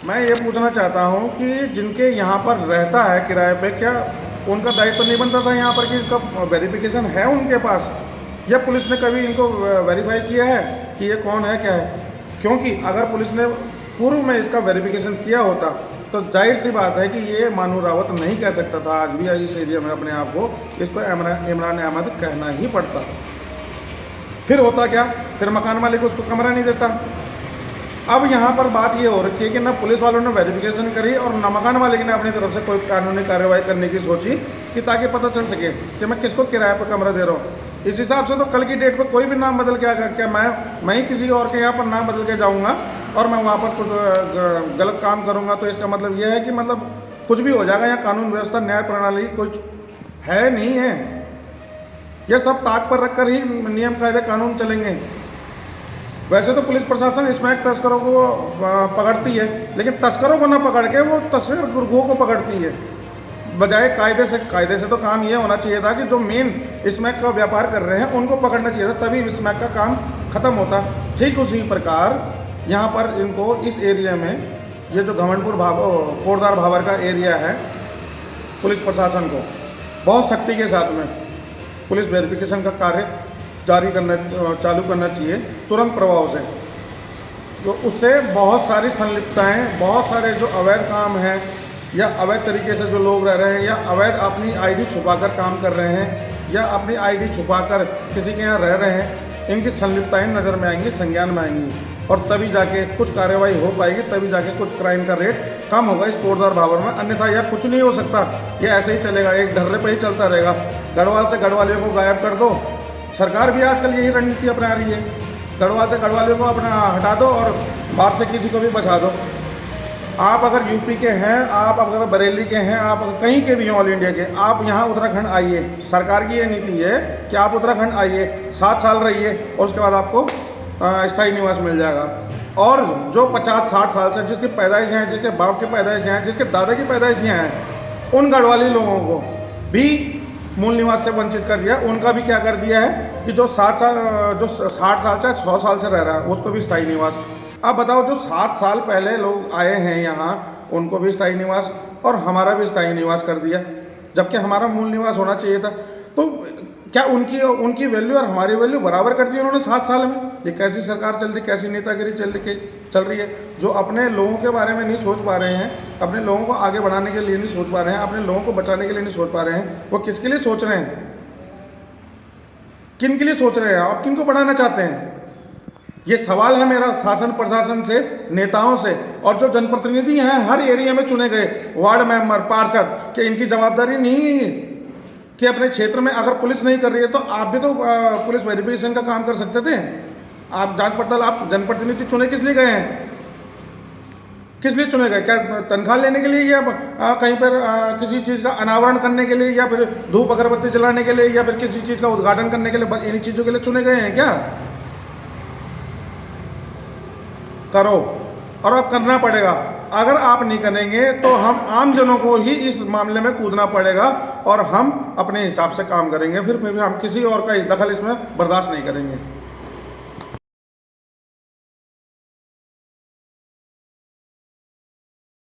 मैं ये पूछना चाहता हूँ कि जिनके यहाँ पर रहता है किराए पे, क्या उनका दायित्व नहीं बनता था यहाँ पर कि इनका वेरिफिकेशन है उनके पास, या पुलिस ने कभी इनको वेरीफाई किया है कि ये कौन है क्या है? क्योंकि अगर पुलिस ने पूर्व में इसका वेरिफिकेशन किया होता तो जाहिर सी बात है कि ये मानू रावत नहीं कह सकता था आज भी इस एरिया में अपने आप को, इसको इमरान अहमद कहना ही पड़ता। फिर होता क्या, फिर मकान मालिक उसको कमरा नहीं देता। अब यहाँ पर बात ये हो रखी है कि ना पुलिस वालों ने वेरिफिकेशन करी और न मकान मालिक ने अपनी तरफ से कोई कानूनी कार्रवाई करने की सोची कि ताकि पता चल सके कि मैं किसको किराए पर कमरा दे रहा हूँ। इस हिसाब से तो कल की डेट पे कोई भी नाम बदल के आएगा क्या, मैं ही किसी और के यहाँ पर नाम बदल के जाऊँगा और मैं वहाँ पर कुछ गलत काम करूँगा, तो इसका मतलब यह है कि मतलब कुछ भी हो जाएगा। यहाँ कानून व्यवस्था न्याय प्रणाली कुछ है नहीं है, यह सब ताक पर रखकर ही नियम कायदे कानून चलेंगे। वैसे तो पुलिस प्रशासन स्मैक तस्करों को पकड़ती है, लेकिन तस्करों को ना पकड़ के वो तस्कर गुर्गों को पकड़ती है बजाय कायदे से तो काम ये होना चाहिए था कि जो मेन स्मैक का व्यापार कर रहे हैं उनको पकड़ना चाहिए था, तभी स्मैक का काम खत्म होता। ठीक उसी प्रकार यहाँ पर इनको इस एरिया में ये जो घमंडपुर कोटद्वार भाबर का एरिया है, पुलिस प्रशासन को बहुत सख्ती के साथ में पुलिस वेरिफिकेशन का कार्य चालू करना चाहिए तुरंत प्रभाव से। तो उससे बहुत सारी संलिप्तताएँ, बहुत सारे जो अवैध काम हैं या अवैध तरीके से जो लोग रह रहे हैं या अवैध अपनी आईडी छुपाकर काम कर रहे हैं या अपनी आईडी छुपाकर किसी के यहाँ रह रहे हैं, इनकी संलिप्तताएँ नज़र में आएंगी, संज्ञान में आएंगी और तभी जाके कुछ कार्रवाई हो पाएगी, तभी जाके कुछ क्राइम का रेट कम होगा इस कोटद्वार भाबर में। अन्यथा यह कुछ नहीं हो सकता, यह ऐसे ही चलेगा, एक ढर्रे पर ही चलता रहेगा। गढ़वाल से गढ़वालियों को गायब कर दो, सरकार भी आजकल यही रणनीति अपना रही है, गढ़वाल से गढ़वालियों को अपना हटा दो और बाहर से किसी को भी बचा दो। आप अगर यूपी के हैं, आप अगर बरेली के हैं, आप अगर कहीं के भी हैं ऑल इंडिया के, आप यहाँ उत्तराखंड आइए। सरकार की ये नीति है कि आप उत्तराखंड आइए, 7 साल रहिए और उसके बाद आपको स्थायी निवास मिल जाएगा। और जो 50-60 साल से जिसकी पैदाइश हैं, जिसके बाप की पैदाइश हैं, जिसके दादा की पैदाइश हैं, उन गढ़वाली लोगों को भी मूल निवास से वंचित कर दिया। उनका भी क्या कर दिया है कि जो 60 साल चाहे 100 साल से रह रहा है उसको भी स्थायी निवास। अब बताओ, जो 7 साल पहले लोग आए हैं यहाँ उनको भी स्थायी निवास और हमारा भी स्थायी निवास कर दिया, जबकि हमारा मूल निवास होना चाहिए था। तो क्या उनकी वैल्यू और हमारी वैल्यू बराबर कर दी उन्होंने 7 साल में? ये कैसी सरकार चल रही, कैसी नेतागिरी चल रही है, जो अपने लोगों के बारे में नहीं सोच पा रहे हैं, अपने लोगों को आगे बढ़ाने के लिए नहीं सोच पा रहे हैं, अपने लोगों को बचाने के लिए नहीं सोच पा रहे हैं। वो किसके लिए सोच रहे हैं, किन के लिए सोच रहे हैं, आप किन को बढ़ाना चाहते हैं? ये सवाल है मेरा शासन प्रशासन से, नेताओं से, और जो जनप्रतिनिधि हैं हर एरिया में चुने गए वार्ड मेंबर, पार्षद, कि इनकी जवाबदारी नहीं है कि अपने क्षेत्र में अगर पुलिस नहीं कर रही है तो आप भी तो पुलिस वेरिफिकेशन का काम कर सकते थे। आप जांच पड़ताल, आप जनप्रतिनिधि चुने किस लिए गए हैं, किस लिए चुने गए? क्या तनख्वाह लेने के लिए या कहीं पर किसी चीज़ का अनावरण करने के लिए या फिर धूप अगरबत्ती जलाने के लिए या फिर किसी चीज़ का उद्घाटन करने के लिए, बस इन्हीं चीज़ों के लिए चुने गए हैं क्या? करो, और अब करना पड़ेगा। अगर आप नहीं करेंगे तो हम आम जनों को ही इस मामले में कूदना पड़ेगा और हम अपने हिसाब से काम करेंगे, फिर हम किसी और का दखल इसमें बर्दाश्त नहीं करेंगे।